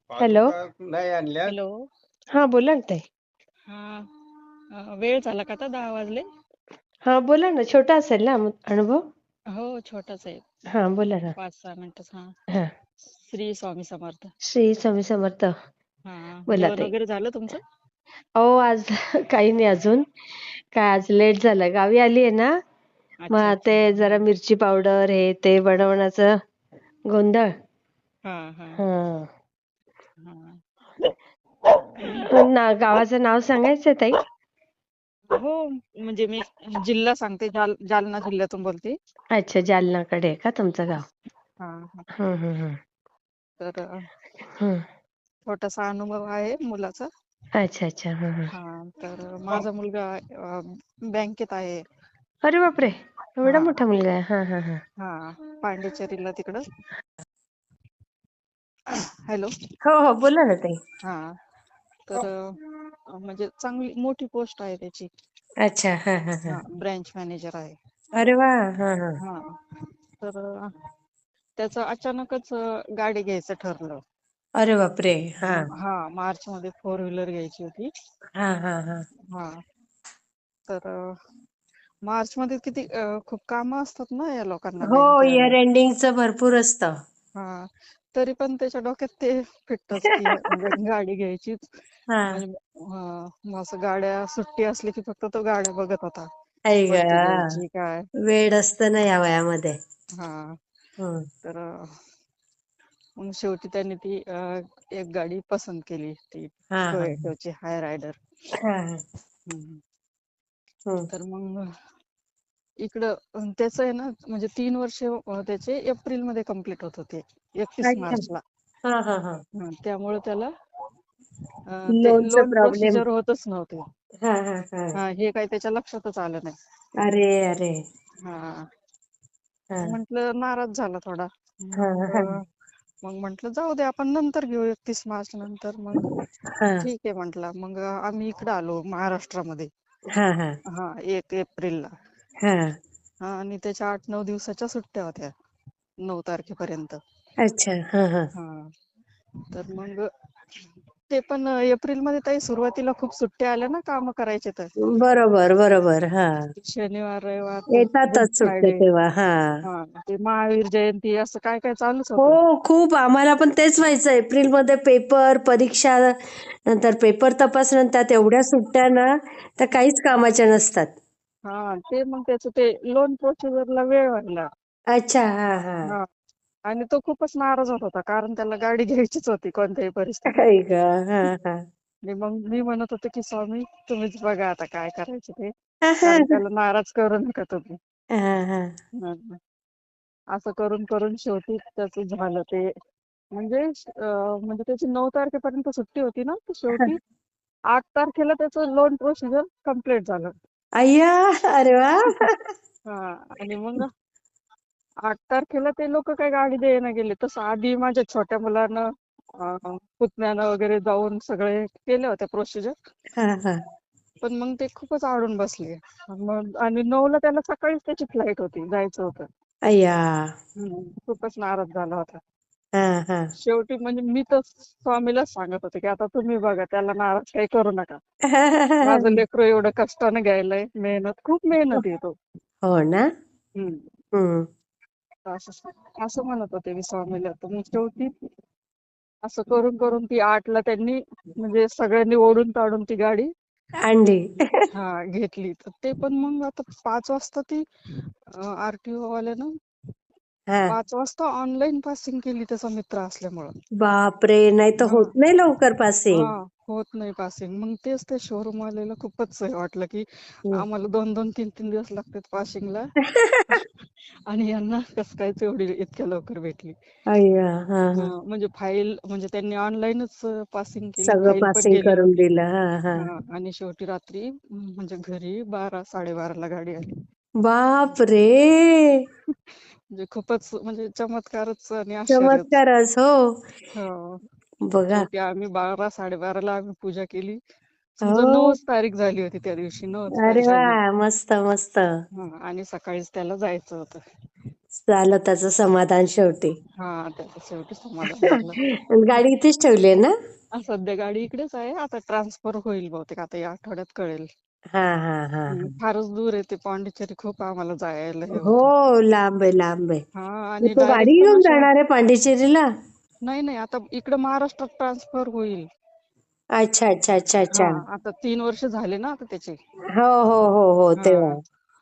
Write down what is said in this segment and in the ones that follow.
Hello. Hello. हा बोला ना ताई. हा. वेळ झाला का आता 10 वाजले? हा बोला ना, छोटा असेल ना अनुभव. हो, छोटाच आहे. हा बोला ना. 5-6 मिनिटच. हा. हा. श्री स्वामी समर्थ. श्री स्वामी समर्थ. हा. बोला जेवण ताई. वगैरे झालं तुमचं? आज काही नाही अजून. काय आज लेट झालं, गावी आली आहे ना. अच्छा मग अच्छा. ते जरा मिरची पावडर हे ते बनवण्याचं गोंधळ. हा हा हा. हा. गावाचं नाव सांगायचं ताई? हो, म्हणजे मी जिल्हा सांगते. जालना जिल्ह्यातून बोलते. अच्छा, जालनाकडे आहे का तुमचं गाव? हा हा. हम्म हम्म तर हम्म. छोटासा अनुभव आहे मुलाचा. अच्छा अच्छा. हा. तर माझा मुलगा बँकेत आहे. अरे बापरे, एवढा हा मोठा मुलगा आहे. हा हा हा. हा. पांडिचेरीला तिकडं. हॅलो. हो हो बोला ना ताई. हा. तर म्हणजे चांगली मोठी पोस्ट आहे त्याची. अच्छा. हा हा हा. हा. ब्रँच मॅनेजर आहे. अरे वा. हा हा. हा. तर त्याचं अचानकच गाडी घ्यायचं ठरलं. अरे बापरे. हा हा. मार्च मध्ये 4 व्हीलर घ्यायची होती. हा हा हा. हा. तर मार्च मध्ये किती खूप कामं असतात ना या लोकांना हो, बँकेवाल्या. इयर एंडिंगचं भरपूर असतं. हा. तरी पण त्याच्या डोक्यात ते फिटतच की म्हणजे गाडी घ्यायचीच. हा. म्हणजे मग असं गाड्या सुट्टी असली की फक्त तो गाड्या बघत होता. आई ग, कोणती घ्यायची काय. वेड असतं ना या वयामध्ये. हा. हम्म. तर मग शेवटी त्यांनी ती एक गाडी पसंत केली. ती हा हा टोयोटाची हाय रायडर. हा हा. हम्म. तर मग इकडं त्याचं आहे ना, म्हणजे 3 वर्ष त्याचे एप्रिलमध्ये कंप्लीट होत होते. 31 अच्छा. मार्चला. हा हा हा. त्यामुळे त्याला ते लोनचा लोन प्रॉब्लेम. प्रोसिजर होतच नव्हते. हा हा हा. हा. हे काही त्याच्या लक्षातच आलं नाही. अरे अरे. हा. हा म्हटलं नाराज झाला थोडा. हा मग हा म्हटलं जाऊ दे, आपण नंतर घेऊ 31 मार्च नंतर. मग हा ठीक आहे म्हटलं. मग आम्ही इकडे आलो महाराष्ट्रामध्ये. हा हा. हा. 1 एप्रिलला. हा. हा. आणि त्याच्या 8-9 दिवसाच्या सुट्ट्या होत्या. 9 तारखेपर्यंत. अच्छा. हा हा. हा. तर मग ते पण एप्रिलमध्ये ताई सुरुवातीला खूप सुट्ट्या आल्या ना काम करायचे तर. बरोबर बरोबर. हा. शनिवार रविवार ते गुड येतातच सुट्ट्या फ्रायडे. तेव्हा. हा. हा. ते महावीर जयंती असं काय काय चालूच हो, होतं. खूप. आम्हाला पण तेच व्हायचं. एप्रिलमध्ये पेपर, परीक्षा, नंतर पेपर तपासणं, त्यात एवढ्या सुट्ट्या ना, त्या काहीच कामाच्या नसतात. हा. ते मग त्याचं ते लोन प्रोसिजरला वेळ लागला. अच्छा. हा हा. हा. आणि तो खूपच नाराज होत होता, कारण त्याला गाडी घ्यायचीच होती कोणत्याही परिस्थितीत. आई ग. हा हा. आणि मग मी म्हणत होते की स्वामी तुम्हीच बघा आता काय करायचं ते. हा कारण त्याला नाराज करू नका तुम्ही. हा. असं करून करून शेवटी त्याचं झालं ते. म्हणजे त्याची 9 तारखेपर्यंत सुट्टी होती ना, तर शेवटी 8 तारखेला त्याचं लोन प्रोसिजर कम्प्लीट झालं. अय्या. अरे वा. हा. आणि मग 8 तारखेला ते लोक काही गाडी द्यायला गेले. तसं आधी माझ्या छोट्या मुलानं पुतण्यानं वगैरे जाऊन सगळे केल्या होत्या प्रोसिजर. हा हा. पण मग ते खूपच अडून बसले. मग आणि 9ला त्याला सकाळीच त्याची फ्लाईट होती, जायचं होतं. अय्या. खूपच नाराज झाला होता. हा हा. शेवटी म्हणजे मी तर स्वामीलाच सांगत होते की आता तुम्ही बघा, त्याला नाराज काही करू नका. माझं लेकरू एवढं कष्टाने घ्यायलंय, खूप मेहनत येतो. हो ना. हम्म. हम्म. असं म्हणत होते मी स्वामीला. तर मग शेवटी असं करून करून ती 8ला त्यांनी म्हणजे सगळ्यांनी ओढून ताडून ती गाडी अंडी. घेतली. तर ते पण मग आता 5 वाजता ती आरटीओ वाल्यानं हा. 5 वाजता ऑनलाईन पासिंग केली, त्याचा मित्र असल्यामुळं. बापरे, नाही तर हा होत नाही लवकर हा पासिंग. होत नाही पासिंग. मग तेच ते शोरूम वाल्याला खूपच हे वाटलं की हम्म. आम्हाला 2-2, 3-3 दिवस लागतात पासिंगला. आणि यांना कसं काय तेवढी इतक्या लवकर भेटली. अय्या. हा हा. म्हणजे फाईल म्हणजे त्यांनी ऑनलाईनच पासिंग केली, सगळं फाईल पण पासिंग गेली करून नव्हती. दिलं. हा हा. आणि शेवटी रात्री म्हणजे घरी 12-12:30ला गाडी आली. बाप रे. म्हणजे खूपच म्हणजे चमत्कारच आणि आश्चर्यच. चमत्कारच. हो. हो. बघा. शेवटी आम्ही 12-12:30ला आम्ही पूजा केली. समजा हो. 9च तारीख झाली होती त्या दिवशी. 9च अरे तारीख वा, आली. मस्त मस्त. आणि सकाळीच त्याला जायचं होतं. झालं त्याचं समाधान शेवटी. हा त्याचं शेवटी समाधान झालं. आणि गाडी इथेच ठेवली आहे ना? सध्या गाडी इकडेच आहे, आता ट्रान्सफर होईल बहुतेक, आता या आठवड्यात कळेल. हा हा हा फारच दूर आहे ते पॉंडिचेरी, खूप आम्हाला जायला हे हो, होतं. लांब आहे लांब आहे. हा मग आणि तो डायरेक्ट गाडी पण घेऊन अशा, जाणार आहे पांडिचेरीला? नाही नाही, आता इकडे महाराष्ट्रात ट्रान्सफर होईल. अच्छा अच्छा अच्छा हा अच्छा. आता 3 वर्ष झाले ना आता त्याचे. हो हो हो हो, हा तेव्हा.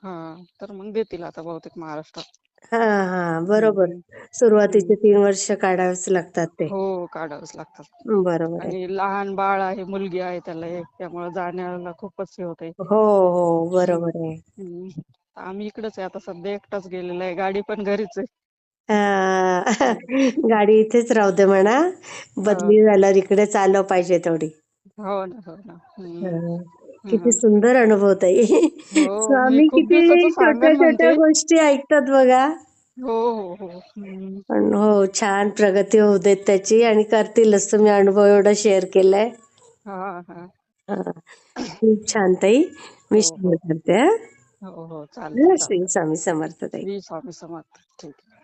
हा तर मग देतील आता बहुतेक महाराष्ट्रात. हा हा, बरोबर. हम्म, सुरुवातीचे हम्म. 3 वर्ष काढावेच लागतात ते. हो काढावंच लागतात. बरोबर आहे. आणि लहान बाळ आहे, मुलगी आहे त्याला एक, त्यामुळे जाण्याला खूपच हे होतंय. हो हो, बरोबर आहे. आम्ही इकडेच आहे आता सध्या, एकटाच गेलेला आहे, गाडी पण घरीच आहे. हा, हम्म. गाडी इथेच राहू दे म्हणा. हो बदली झाल्यावर इकडेच आलं पाहिजे थोडी. हो ना हो ना. हा. किती हम्म. सुंदर अनुभव ताई. हो मी स्वामी खूप किती दिवसाचं छोट्या सांगन छोट्या म्हणते. गोष्टी ऐकतात बघा. हो हो हो. पण हो, छान प्रगती होऊ देत त्याची, आणि करतीलच. तुम्ही अनुभव एवढा शेअर केलाय. हा हा. हा. खूप छान ताई. मी हो शेअर हो करते. हा. हो हो, चालतं श्री चालतं. स्वामी समर्थ ताई. श्री स्वामी समर्थ. ठीक आहे.